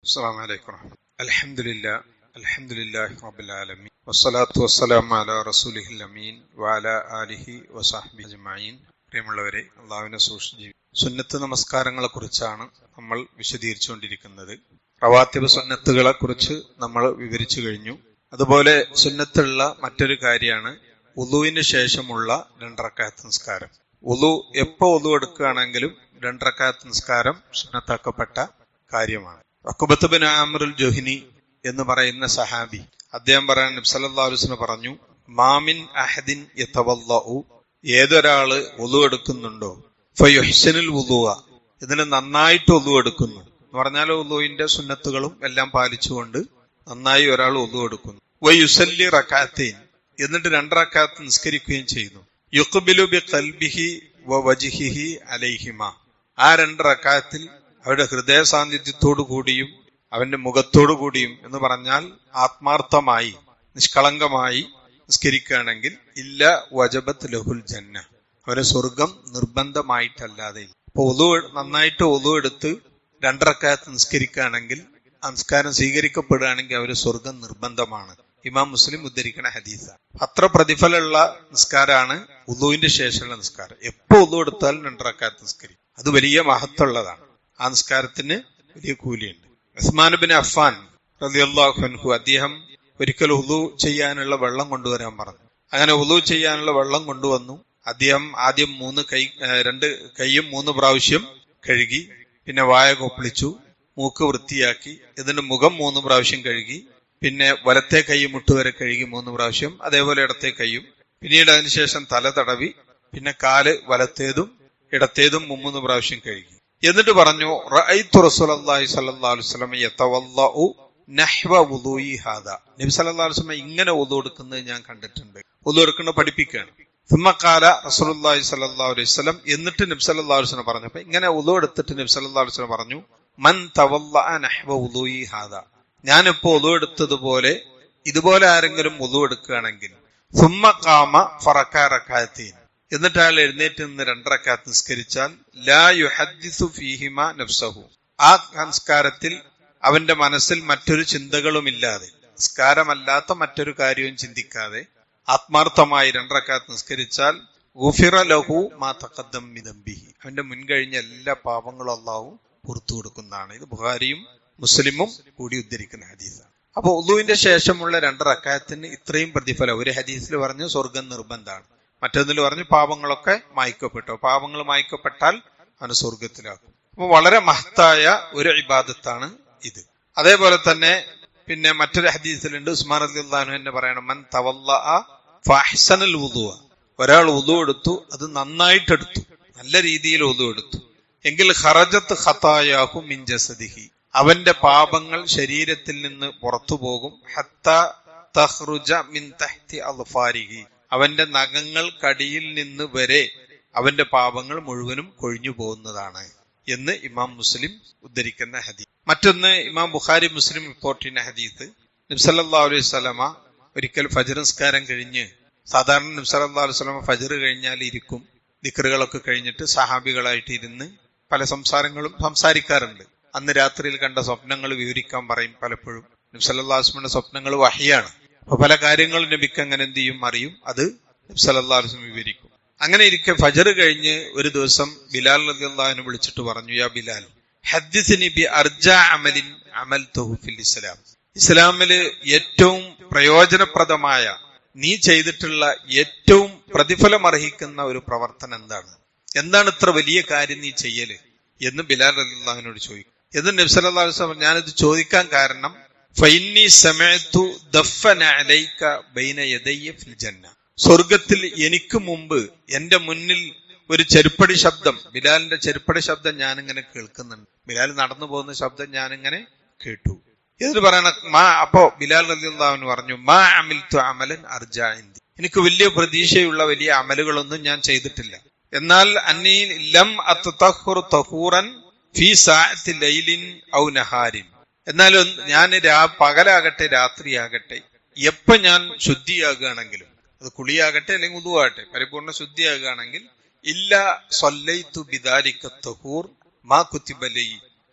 അസ്സലാമു അലൈക്കും അൽഹംദുലില്ലാഹി റബ്ബിൽ ആലമീൻ വസ്സലാത്തു വസ്സലാമു അലാ റസൂലിഹിൽ അമീൻ വഅലാ ആലിഹി വസഹ്ബിഹി അജ്മഈൻ. പ്രിയമുള്ളവരെ, അല്ലാഹുവിനെ സൂക്ഷിച്ച് സുന്നത്ത് നമസ്കാരങ്ങളെ കുറിച്ചാണ് നമ്മൾ വിശദീകരിച്ചുകൊണ്ടിരിക്കുന്നത്. റവാത്തിബ് സുന്നത്തുകളെ കുറിച്ച് നമ്മൾ വിവരിച്ചു കഴിഞ്ഞു. അതുപോലെ സുന്നത്തുള്ള മറ്റൊരു കാര്യമാണ് വുളുവിന് ശേഷമുള്ള 2 റക്അത്ത് നിസ്കാരം. വുളു എപ്പോ വുളു എടുക്കുകയാണെങ്കിലും 2 റക്അത്ത് നിസ്കാരം സുന്നത്താക്കപ്പെട്ട കാര്യമാണ്. ഉഖബത്ത് ബിൻ ആമിർ അൽ ജുഹ്നി എന്ന് പറയുന്ന സഹാബി, അദ്ദേഹം പറയാൻ നബി സല്ലല്ലാഹു അലൈഹി വസല്ലം പറഞ്ഞു, മാമിൻ അഹദിൻ യതവല്ലഉ, ഏതൊരാള് വുളു എടുക്കുന്നുണ്ടോ, ഫയുഹ്സിനുൽ വുളുഅ, ഇതിന് നന്നായിട്ട് വുളു എടുക്കുന്നു എന്ന് പറഞ്ഞാൽ വുളുവിന്റെ സുന്നത്തുകളും എല്ലാം പാലിച്ചുകൊണ്ട് നന്നായി ഒരാൾ വുളു എടുക്കുന്നു. വയുസല്ലി റക്അത്തൈൻ, എന്നിട്ട് 2 റക്അത്ത് നിസ്കരിക്കുകയും ചെയ്യുന്നു. യുഖ്ബിലു ബിഖൽബിഹി വവജ്ഹിഹി അലൈഹിമ, ആ 2 റക്അത്തിൽ അവരുടെ ഹൃദയ സാന്നിധ്യത്തോടു കൂടിയും അവന്റെ മുഖത്തോടു കൂടിയും എന്ന് പറഞ്ഞാൽ ആത്മാർത്ഥമായി നിഷ്കളങ്കമായി നിസ്കരിക്കുകയാണെങ്കിൽ ഇല്ല വജബത്ത് ലഹുൽ ജന്ന, അവന് സ്വർഗം നിർബന്ധമായിട്ടല്ലാതെ. അപ്പൊ നന്നായിട്ട് ഒതു എടുത്ത് 2 റക്അത്ത് നിസ്കരിക്കുകയാണെങ്കിൽ നിസ്കാരം സ്വീകരിക്കപ്പെടുകയാണെങ്കിൽ അവര് സ്വർഗം നിർബന്ധമാണ്. ഇമാം മുസ്ലിം ഉദ്ധരിക്കണ ഹദീസ്. അത്ര പ്രതിഫലമുള്ള നിസ്കാരമാണ് വുളുവിന്റെ ശേഷമുള്ള നിസ്കാരം. എപ്പോ ഒതു എടുത്താലും 2 റക്അത്ത് നിസ്കരിക്കും. അത് വലിയ മഹത്വമുള്ളതാണ്. ആ നിസ്കാരത്തിന് വലിയ കൂലിയുണ്ട്. ഉസ്മാൻ ബിൻ അഫ്ഫാൻ റളിയല്ലാഹു അൻഹു, അദ്ദേഹം ഒരിക്കൽ വുളു ചെയ്യാനുള്ള വെള്ളം കൊണ്ടുവരാൻ പറഞ്ഞു. അങ്ങനെ വുളു ചെയ്യാനുള്ള വെള്ളം കൊണ്ടുവന്നു. അദ്ദേഹം ആദ്യം 2 കൈയും 3 പ്രാവശ്യം കഴുകി, പിന്നെ വായ കൊപ്പിളിച്ചു, മൂക്ക് വൃത്തിയാക്കി, ഇതിന്റെ മുഖം 3 പ്രാവശ്യം കഴുകി, പിന്നെ വലത്തെ കൈ മുട്ടുവരെ കഴുകി 3 പ്രാവശ്യം, അതേപോലെ ഇടത്തെ കൈയും, പിന്നീട് അതിനുശേഷം തല തടവി, പിന്നെ കാല് വലത്തേതും ഇടത്തേതും 3 പ്രാവശ്യം കഴുകി. എന്നിട്ട് പറഞ്ഞു, റഅയ്തു റസൂലുള്ളാഹി സ്വല്ലല്ലാഹു അലൈഹി വസല്ലം യതവല്ലഉ നഹ്വ വുളൂഇ ഹാദാ, നബി സല്ലല്ലാഹു അലൈഹി വസല്ലം ഇങ്ങനെ വുളു എടുക്കുന്നത് ഞാൻ കണ്ടിട്ടുണ്ട്. വുളു എടുക്കുന്നത് പഠിപ്പിക്കുകയാണ്. സുമ്മ ഖാല റസൂലുള്ളാഹി സ്വല്ലല്ലാഹു അലൈഹി വസല്ലം, എന്നിട്ട് നബി സല്ലല്ലാഹു അലൈഹി വസല്ലം പറഞ്ഞപ്പോൾ ഇങ്ങനെ വുളു എടുത്തിട്ട് നബി സല്ലല്ലാഹു അലൈഹി വസല്ലം പറഞ്ഞു, മൻ തവല്ലഅ നഹ്വ വുളൂഇ ഹാദാ, ഞാനിപ്പോ വുളു എടുത്തതുപോലെ ഇതുപോലെ ആരെങ്കിലും വുളു എടുക്കുകയാണെങ്കിൽ, സുമ്മ ഖാമ ഫറക റകഅത്തൈൻ, എന്നിട്ട് അയാൾ എഴുന്നേറ്റ് നിന്ന് 2 റക്അത്ത് നിസ്കരിച്ചാൽ, ലാ യുഹദ്ദിസു ഫീഹിമ നഫ്സഹു, ആ സംസ്കാരത്തിൽ അവന്റെ മനസ്സിൽ മറ്റൊരു ചിന്തകളുമില്ലാതെ, നിസ്കാരമല്ലാത്ത മറ്റൊരു കാര്യവും ചിന്തിക്കാതെ ആത്മാർത്ഥമായി 2 റക്അത്ത് നിസ്കരിച്ചാൽ, ഗുഫിറ ലഹു മാ തഖദ്ദം മിൻ ദംബിഹി, അവന്റെ മുൻകഴിഞ്ഞ എല്ലാ പാപങ്ങളും അല്ലാഹു പുറത്തു കൊടുക്കുന്നതാണ്. ഇത് ബുഖാരിയും മുസ്ലിമും കൂടി ഉദ്ധരിക്കുന്ന ഹദീസാണ്. അപ്പൊ വുളുവിന്റെ ശേഷമുള്ള 2 റക്അത്തിന് ഇത്രയും പ്രതിഫലം. ഒരു ഹദീസിൽ പറഞ്ഞു സ്വർഗം നിർബന്ധമാണ്, മറ്റൊന്നിൽ പറഞ്ഞു പാപങ്ങളൊക്കെ മായ്ക്കപ്പെട്ടോ, പാപങ്ങൾ മായ്ക്കപ്പെട്ടാൽ അവന് സ്വർഗത്തിലാക്കും. അപ്പൊ വളരെ മഹത്തായ ഒരു ഇബാദത്താണ് ഇത്. അതേപോലെ തന്നെ പിന്നെ മറ്റൊരു ഹദീസിലുണ്ട്, ഉസ്മാൻ റളിയല്ലാഹു അൻഹു തന്നെ പറയണം, മൻ തവല്ലഅ ഫഅഹ്സനൽ വുളുഅ, ഒരാൾ വുളു എടുത്തു, അത് നന്നായിട്ടെടുത്തു, നല്ല രീതിയിൽ വുളു എടുത്തു എങ്കിൽ, ഖറജത്ത് ഖതായാഹു മിൻ ജസദിഹി, അവന്റെ പാപങ്ങൾ ശരീരത്തിൽ നിന്ന് പുറത്തു പോകും, ഹത്താ തഖ്റുജ മിൻ തഹ്തി അൾഫാരിഹി, അവന്റെ നഖങ്ങൾക്കടിയിൽ നിന്ന് വരെ അവന്റെ പാപങ്ങൾ മുഴുവനും കൊഴിഞ്ഞു പോകുന്നതാണ് എന്ന് ഇമാം മുസ്ലിം ഉദ്ധരിക്കുന്ന ഹദീസ്. മറ്റൊന്ന് ഇമാം ബുഖാരി മുസ്ലിം റിപ്പോർട്ട് ചെയ്യുന്ന ഹദീസ്, നബി സല്ലല്ലാഹു അലൈഹി വസല്ലമ ഒരിക്കൽ ഫജ്ർ നിസ്കാരം കഴിഞ്ഞ്, സാധാരണ നബി സല്ലല്ലാഹു അലൈഹി വസല്ലമ ഫജ്ർ കഴിഞ്ഞാൽ ഇരിക്കും, ദിക്റുകളൊക്കെ കഴിഞ്ഞിട്ട് സഹാബികളായിട്ട് ഇരുന്ന് പല സംസാരങ്ങളും സംസാരിക്കാറുണ്ട്. അന്ന് രാത്രിയിൽ കണ്ട സ്വപ്നങ്ങൾ വിവരിക്കാൻ പറയും. പലപ്പോഴും നബി സല്ലല്ലാഹു അലൈഹി വസല്ലമയുടെ സ്വപ്നങ്ങൾ വഹിയാണ്. അപ്പൊ പല കാര്യങ്ങളും നബിക്ക് അങ്ങനെ എന്ത് ചെയ്യും അറിയും, അത് നബി സല്ലല്ലാഹു അലൈഹി വസല്ലം വിവരിക്കും. അങ്ങനെ ഇരിക്കെ ഫജ്ർ കഴിഞ്ഞ് ഒരു ദിവസം ബിലാൽ റളിയല്ലാഹു അൻഹു വിളിച്ചിട്ട് പറഞ്ഞു, യാ ബിലാൽ ഹദ്ദിസ്നി ബി അർജാ അമലിൻ അമൽതുഹു ഫിൽ ഇസ്ലാം, ഇസ്ലാമില് ഏറ്റവും പ്രയോജനപ്രദമായ നീ ചെയ്തിട്ടുള്ള ഏറ്റവും പ്രതിഫലം അർഹിക്കുന്ന ഒരു പ്രവർത്തനം എന്താണ് ഇത്ര വലിയ കാര്യം നീ ചെയ്യല് എന്ന് ബിലാൽ റളിയല്ലാഹു അൻഹുവിനോട് ചോദിക്കും. എന്ന് നബി സല്ലല്ലാഹു അലൈഹി വസല്ലം, ഞാനിത് ചോദിക്കാൻ കാരണം, ഫഇന്നി സമഅതു ദഫന അലൈക ബൈന യദയ്യ ഫിൽ ജന്ന, സ്വർഗത്തിൽ എനിക്ക് മുമ്പ് എന്റെ മുന്നിൽ ഒരു ചെരുപ്പടി ശബ്ദം, ബിലാലിന്റെ ചെരുപ്പടി ശബ്ദം ഞാനിങ്ങനെ കേൾക്കുന്നുണ്ട്. ബിലാൽ നടന്നു പോകുന്ന ശബ്ദം ഞാനിങ്ങനെ കേട്ടു. എന്നിട്ട് പറയണ അപ്പോ ബിലാൽ റളിയല്ലാഹു അൻഹു പറഞ്ഞു, മാ അമിൽതു അമലൻ അർജാ ഇൻദി, എനിക്ക് വലിയ പ്രതീക്ഷയുള്ള വലിയ അമലുകളൊന്നും ഞാൻ ചെയ്തിട്ടില്ല. എന്നാൽ അന്നീ ലം അത്തതഹുറു തഹൂറൻ ഫീ സഅത്തി ലൈലിൻ ഔ നഹാരിൻ, എന്നാലും ഞാൻ പകലാകട്ടെ രാത്രിയാകട്ടെ എപ്പോ ഞാൻ ശുദ്ധിയാകുകയാണെങ്കിലും, അത് കുളിയാകട്ടെ അല്ലെങ്കിൽ ഉദുവാകട്ടെ, പരിപൂർണ്ണ ശുദ്ധിയാകുകയാണെങ്കിൽ, ഇല്ല സല്ലൈതു ബിദാലിക തഹൂർ മാ കുതിബ ലി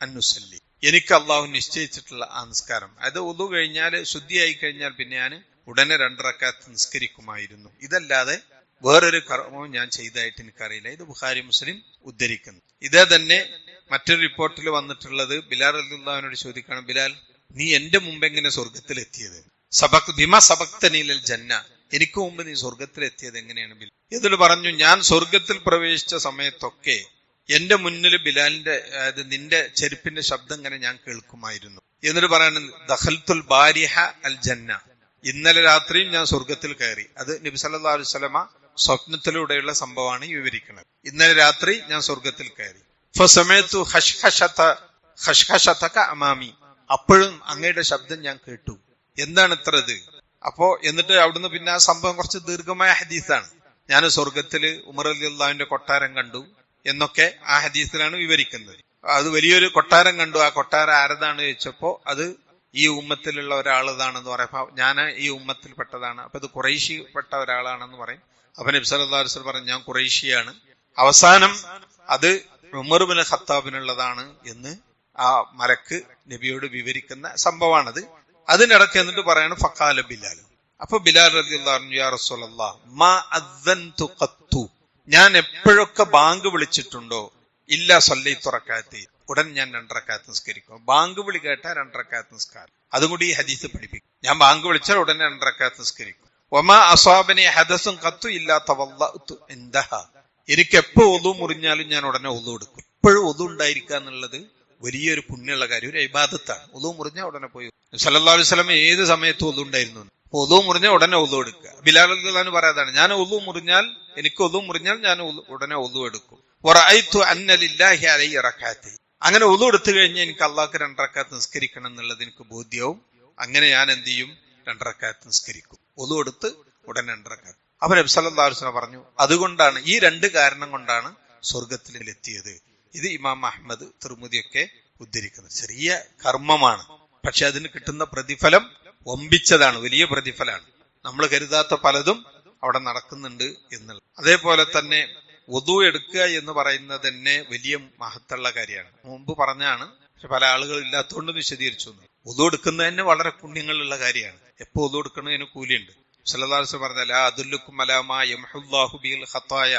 അന്നുസല്ലി, എനിക്ക് അള്ളാഹു നിശ്ചയിച്ചിട്ടുള്ള ആ നിസ്കാരം. അത് ഉളു കഴിഞ്ഞാൽ ശുദ്ധിയായി കഴിഞ്ഞാൽ പിന്നെ ഞാൻ ഉടനെ 2 റക്അത്ത് നിസ്കരിക്കുമായിരുന്നു. ഇതല്ലാതെ വേറൊരു കർമ്മവും ഞാൻ ചെയ്തതായിട്ട് എനിക്കറിയില്ല. ഇത് ബുഖാരി മുസ്ലിം ഉദ്ധരിക്കുന്നു. ഇതേ തന്നെ മറ്റൊരു റിപ്പോർട്ടിൽ വന്നിട്ടുള്ളത് ബിലാൽ റളിയല്ലാഹുവിനോട് ചോദിക്കണം, ബിലാൽ നീ എന്റെ മുമ്പ് എങ്ങനെ സ്വർഗത്തിലെത്തിയത്? സബക്തനീലൽ ജന്ന, എനിക്ക് മുമ്പ് നീ സ്വർഗത്തിലെത്തിയത് എങ്ങനെയാണ് ബിലാൽ? ഇതിൽ പറഞ്ഞു, ഞാൻ സ്വർഗത്തിൽ പ്രവേശിച്ച സമയത്തൊക്കെ എന്റെ മുന്നിൽ ബിലാലിന്റെ നിന്റെ ചെരുപ്പിന്റെ ശബ്ദം ഇങ്ങനെ ഞാൻ കേൾക്കുമായിരുന്നു. എന്നിട്ട് പറയുന്നത് ദഖൽത്തുൽ ബാരിഹ അൽ ജന്ന, ഇന്നലെ രാത്രിയും ഞാൻ സ്വർഗത്തിൽ കയറി. അത് നബി സല്ലല്ലാഹു അലൈഹി വസല്ലമ സ്വപ്നത്തിലൂടെയുള്ള സംഭവമാണ് വിവരിക്കുന്നത്. ഇന്നലെ രാത്രി ഞാൻ സ്വർഗത്തിൽ കയറി. ഫസമഅതു ഖശ്ഖശതക അമാമി, അപ്പോഴും അങ്ങയുടെ ശബ്ദം ഞാൻ കേട്ടു. എന്താണ് ഇത്രത്? അപ്പോ എന്നിട്ട് അവിടുന്ന് പിന്നെ ആ സംഭവം കുറച്ച് ദീർഘമായ ഹദീസാണ്. ഞാൻ സ്വർഗത്തില് ഉമർ റളിയല്ലാഹുവിന്റെ കൊട്ടാരം കണ്ടു എന്നൊക്കെ ആ ഹദീസിലാണ് വിവരിക്കുന്നത്. അത് വലിയൊരു കൊട്ടാരം കണ്ടു. ആ കൊട്ടാരം ആരതാണ് ചോദിച്ചപ്പോ അത് ഈ ഉമ്മത്തിലുള്ള ഒരാളതാണെന്ന് പറയുമ്പോ ഞാൻ ഈ ഉമ്മത്തിൽപ്പെട്ടതാണ്, അപ്പൊ ഇത് ഖുറൈശിപ്പെട്ട ഒരാളാണെന്ന് പറയും. അപ്പൊ നബി സല്ലല്ലാഹു അലൈഹി വസല്ലം പറഞ്ഞു, ഞാൻ ഖുറൈശിയാണ്. അവസാനം അത് ഉമർ ഇബ്നു ഖത്താബിനുള്ളതാണ് എന്ന് ആ മലക്ക് നബിയോട് വിവരിക്കുന്ന സംഭവമാണത്. അതിനിടയ്ക്ക് എന്നിട്ട് പറയാണ് ഫഖാല ബിലാൽ, അപ്പൊ ബിലാൽ റളിയല്ലാഹു അൻഹു യാ റസൂലല്ലാഹ് മാ അദ്ദൻതു ഖത്തു, ഞാൻ എപ്പോഴൊക്കെ ബാങ്ക് വിളിച്ചിട്ടുണ്ടോ ഇല്ല സല്ലൈതു റക്അത്തി, ഉടൻ ഞാൻ 2 റക്അത്ത് നിസ്കരിക്കും. ബാങ്ക് വിളി കേട്ടാൽ 2 റക്അത്ത് നിസ്കാരം. അതുകൂടി ഈ ഹദീസ് പഠിപ്പിക്കും. ഞാൻ ബാങ്ക് വിളിച്ചാൽ ഉടനെ 2 റക്അത്ത് നിസ്കരിക്കും. വമാ അസ്വാബനി ഹദസുൻ ഖത്തു ഇല്ലാ തവല്ലഅതു ഇൻദഹ, എനിക്ക് എപ്പോ ഒളു മുറിഞ്ഞാലും ഞാൻ ഉടനെ ഒളു എടുക്കും. എപ്പോഴും ഒളു ഉണ്ടായിരിക്കുക എന്നുള്ളത് വലിയൊരു പുണ്യമുള്ള കാര്യം, ഒരു ഇബാദത്താണ്. ഒളു മുറിഞ്ഞാൽ ഉടനെ പോയി. സല്ലല്ലാഹു അലൈഹി വസല്ലം ഏത് സമയത്തും ഒളു ഉണ്ടായിരുന്നു. ഒളു മുറിഞ്ഞാൽ ഉടനെ ഒളു എടുക്കുക. ബിലാൽ റളിയല്ലാഹു പറയാതാണ്, ഞാൻ ഒളു മുറിഞ്ഞാൽ എനിക്ക് ഒളു മുറിഞ്ഞാൽ ഞാൻ ഉടനെ ഒളു എടുക്കും. വറഅയ്തു അന്ന ലില്ലാഹി അലൈഹി റക്അത്തി, അങ്ങനെ ഒളു എടുത്തു കഴിഞ്ഞാൽ എനിക്ക് അള്ളാഹ്ക്ക് 2 റക്അത്ത് നിസ്കരിക്കണം എന്നുള്ളത് എനിക്ക് ബോധ്യവും. അങ്ങനെ ഞാൻ എന്ത് ചെയ്യും? 2 റക്അത്ത് നിസ്കരിക്കും. ഒളു എടുത്ത് ഉടനെ 2 റക്അത്ത്. അപ്പൊ നബി സല്ലല്ലാഹു അലൈഹി വസല്ലം പറഞ്ഞു, അതുകൊണ്ടാണ്, ഈ 2 കാരണം കൊണ്ടാണ് സ്വർഗത്തിലെത്തിയത്. ഇത് ഇമാം അഹ്മദ് തിർമിദിയൊക്കെ ഉദ്ധരിക്കുന്നത്. ചെറിയ കർമ്മമാണ്, പക്ഷെ അതിന് കിട്ടുന്ന പ്രതിഫലം ഒമ്പിച്ചതാണ്, വലിയ പ്രതിഫലമാണ്. നമ്മൾ കരുതാത്ത പലതും അവിടെ നടക്കുന്നുണ്ട് എന്നുള്ളത്. അതേപോലെ തന്നെ വുദു എടുക്കുക എന്ന് പറയുന്നത് തന്നെ വലിയ മഹത്തുള്ള കാര്യമാണ്. മുമ്പ് പറഞ്ഞാണ്, പക്ഷെ പല ആളുകൾ ഇല്ലാത്തതുകൊണ്ട് വിശദീകരിച്ചു. വുദു എടുക്കുന്നത് തന്നെ വളരെ പുണ്യങ്ങളുള്ള കാര്യമാണ്. എപ്പോ വുദു എടുക്കുന്നതിന് കൂലിയുണ്ട്. സല്ലല്ലാഹു അലൈഹി വസല്ലം പറഞ്ഞ ലാ അദുല്ലുക്കും അലാ മാ യംഹുല്ലാഹു ബിൽ ഖതായ,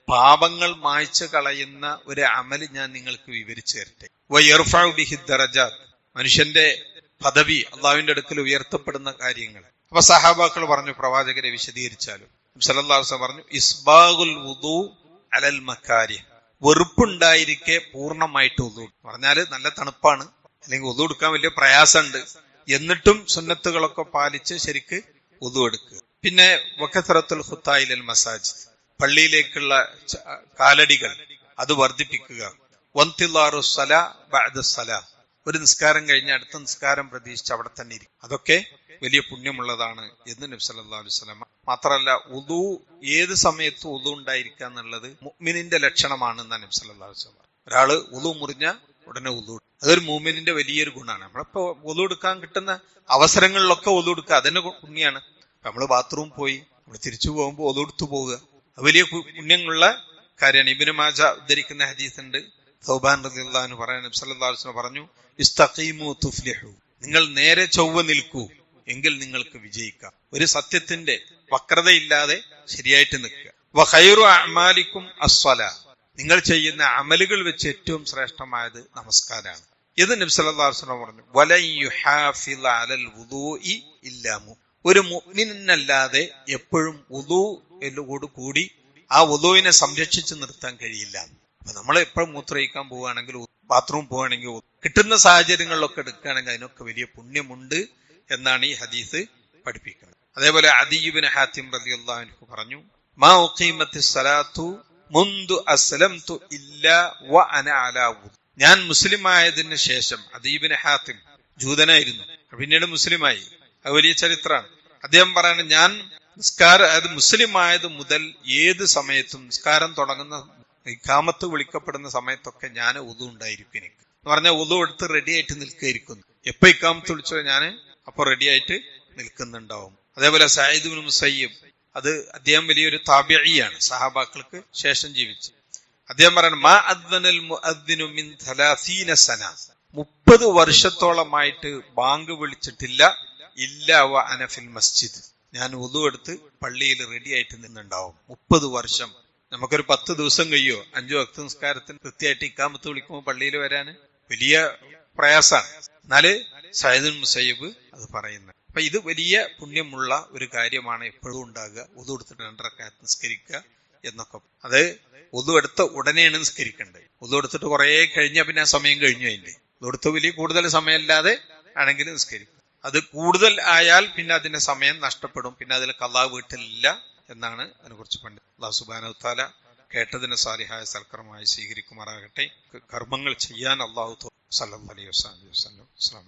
പാപങ്ങൾ മായ്ച്ചു കളയുന്ന ഒരു അമൽ ഞാൻ നിങ്ങൾക്ക് വിവരിച്ചു തരട്ടെ. വയർഫഉ ബിഹി ദറജാത്ത്, മനുഷ്യന്റെ പദവി അള്ളാഹുവിന്റെ അടുക്കൽ ഉയർത്തപ്പെടുന്ന കാര്യങ്ങൾ. അപ്പൊ സഹാബാക്കൾ പറഞ്ഞു, പ്രവാചകരെ വിശദീകരിച്ചാലും. സല്ലല്ലാഹു അലൈഹി വസല്ലം പറഞ്ഞു, ഇസ്ബാഗുൽ വുദു അലൽ മക്കാരിഹ്, വെറുപ്പുണ്ടായിരിക്കെ പൂർണ്ണമായിട്ട് വുദു. പറഞ്ഞാല് നല്ല തണുപ്പാണ്, അല്ലെങ്കിൽ വുദു എടുക്കാൻ വലിയ പ്രയാസമുണ്ട്, എന്നിട്ടും സുന്നത്തുകളൊക്കെ പാലിച്ച് ശരിക്ക് വുദു എടുക്കുക. പിന്നെ വകസറത്തുൽ ഖുത്തായിലൽ മസാജിദ്, പള്ളിയിലേക്കുള്ള കാലടികൾ അത് വർദ്ധിപ്പിക്കുക. വന്തിലാറു സലാ ബഅദ സലാ, ഒരു നിസ്കാരം കഴിഞ്ഞ് അടുത്ത നിസ്കാരം പ്രതീക്ഷിച്ച് അവിടെ തന്നെ ഇരിക്കും. അതൊക്കെ വലിയ പുണ്യമുള്ളതാണ് എന്ന് നബി സല്ലല്ലാഹു അലൈഹി വസല്ലം. മാത്രമല്ല വുദു ഏത് സമയത്ത് വുദു ഉണ്ടായിരിക്കുക എന്നുള്ളത് മുഅ്മിനിന്റെ ലക്ഷണമാണ് എന്നാണ് നബി സല്ലല്ലാഹു അലൈഹി വസല്ലം. ഒരാള് വുദു മുറിഞ്ഞ ഉടനെ വുദു, അതൊരു മുഅ്മിനിന്റെ വലിയൊരു ഗുണമാണ്. നമ്മളിപ്പോ വുദു എടുക്കാൻ കിട്ടുന്ന അവസരങ്ങളിലൊക്കെ വുദു എടുക്കുക, അതിന്റെ പുണ്യാണ്. നമ്മള് ബാത്റൂം പോയി നമ്മൾ തിരിച്ചു പോകുമ്പോൾ വുദു എടുത്തു പോവുക, വലിയ പുണ്യങ്ങളുള്ള കാര്യമാണ്. ഇബ്നു മാജ ഉദ്ധരിക്കുന്ന ഹദീസ് ഉണ്ട്. സൗബാൻ റളിയല്ലാഹു അൻഹു പറയുന്നു, നബി സല്ലല്ലാഹു അലൈഹി വസല്ലം പറഞ്ഞു, ഇസ്തഖീമു തുഫ്ലിഹു, നിങ്ങൾ നേരെ ചൊവ്വ നിൽക്കൂ, എങ്കിൽ നിങ്ങൾക്ക് വിജയിക്കാം. ഒരു സത്യത്തിന്റെ വക്രതയില്ലാതെ ശരിയായിട്ട് നിൽക്കുക. വഖൈറു അഅമാലിക്കും അസ്സലാ, നിങ്ങൾ ചെയ്യുന്ന അമലുകൾ വെച്ച് ഏറ്റവും ശ്രേഷ്ഠമായത് നമസ്കാരമാണ്. ഇത് നബി സല്ലല്ലാഹു അലൈഹി വസല്ലം പറഞ്ഞു, വലൻ യുഹാഫിള അലൽ വുദൂഇ ഇല്ലാ മുഅ്മിൻ, ഒരു മുഅ്മിനല്ലാതെ എപ്പോഴും വുദൂഇനോട് കൂടി ആ വുദൂഇനെ സംരക്ഷിച്ചു നിർത്താൻ കഴിയില്ല. അപ്പൊ നമ്മൾ എപ്പോഴും മൂത്രയിക്കാൻ പോവുകയാണെങ്കിൽ, ബാത്റൂം പോവുകയാണെങ്കിൽ, കിട്ടുന്ന സാഹചര്യങ്ങളിലൊക്കെ എടുക്കുകയാണെങ്കിൽ അതിനൊക്കെ വലിയ പുണ്യമുണ്ട് എന്നാണ് ഈ ഹദീസ് പഠിപ്പിക്കുന്നത്. അതേപോലെ അദീ ഇബ്നു ഹാത്തിം റളിയല്ലാഹു അൻഹു പറഞ്ഞു, മാ ഉഖീമത്തിസ് സലാത്തു മുൻദു അസ്ലംതു ഇല്ലാ വ അന അലാ വുദു, ഞാൻ മുസ്ലിം ആയതിനു ശേഷം, അദീ ഇബ്നു ഹാത്തിം ജൂതനായിരുന്നു, പിന്നീട് മുസ്ലിമായി, അത് വലിയ ചരിത്രമാണ്. അദ്ദേഹം പറയുന്നത്, ഞാൻ മുസ്ലിം ആയത് മുതൽ ഏത് സമയത്തും നിസ്കാരം തുടങ്ങുന്ന ഇഖാമത്ത് വിളിക്കപ്പെടുന്ന സമയത്തൊക്കെ ഞാൻ വുദു ഉണ്ടായിരിക്കും. എനിക്ക് എന്ന് പറഞ്ഞാൽ വുദു എടുത്ത് റെഡി ആയിട്ട് നിൽക്കുകയായിരിക്കുന്നു. എപ്പോ ഇഖാമത്ത് വിളിച്ചോ ഞാൻ അപ്പൊ റെഡി ആയിട്ട് നിൽക്കുന്നുണ്ടാവും. അതേപോലെ സഈദ് ഇബ്നു മുസയ്യിബ്, അത് അദ്ദേഹം വലിയൊരു താബിഈയാണ്, സഹാബാക്കൾക്ക് ശേഷം ജീവിച്ചു. അദ്ദേഹം പറയുന്നത്, മാ അദ്ദനൽ മുഅദ്ദിനു മിൻ 30 സന, 30 വർഷത്തോളമായിട്ട് ബാങ്ക് വിളിച്ചിട്ടില്ല. ഇല്ല വ അനഫിൽ മസ്ജിദ്, ഞാൻ വുളു എടുത്ത് പള്ളിയിൽ റെഡി ആയിട്ട് നിന്നുണ്ടാവും. 30 വർഷം. നമുക്കൊരു 10 ദിവസം കഴിയോ 5 വക്ത് നിസ്കാരത്തിന് കൃത്യമായിട്ട് ഇക്കാമത്ത് വിളിക്കുമ്പോൾ പള്ളിയിൽ വരാന്? വലിയ പ്രയാസാണ്. എന്നാല് സയ്യിദുൽ മുസയ്യിബ് അത് പറയുന്നത്. അപ്പൊ ഇത് വലിയ പുണ്യമുള്ള ഒരു കാര്യമാണ് എപ്പോഴും ഉണ്ടാകുക. വുളു എടുത്തിട്ട് 2 റക്അത്ത് നിസ്കരിക്കുക എന്നൊക്കെ. അത് വുളു എടുത്ത ഉടനെയാണ് നിസ്കരിക്കേണ്ടത്. വുളു എടുത്തിട്ട് കുറെ കഴിഞ്ഞാൽ പിന്നെ ആ സമയം കഴിഞ്ഞു. അതിന്റെ വുളു എടുത്ത് വലിയ കൂടുതൽ സമയമില്ലാതെ ആണെങ്കിൽ നിസ്കരിക്കും. അത് കൂടുതൽ ആയാൽ പിന്നെ അതിന്റെ സമയം നഷ്ടപ്പെടും. പിന്നെ അതിൽ ഖളാ വീട്ടിലില്ല എന്നാണ് അതിനെക്കുറിച്ച് പണ്ഡിതൻ. അല്ലാഹു സുബ്ഹാനഹു വ തആല കേട്ടതിന് സാലിഹായ സൽക്കർമ്മമായി സ്വീകരിക്കുമാറാകട്ടെ. കർമ്മങ്ങൾ ചെയ്യാൻ അല്ലാഹു സ്വല്ലല്ലാഹു അലൈഹി വസല്ലം.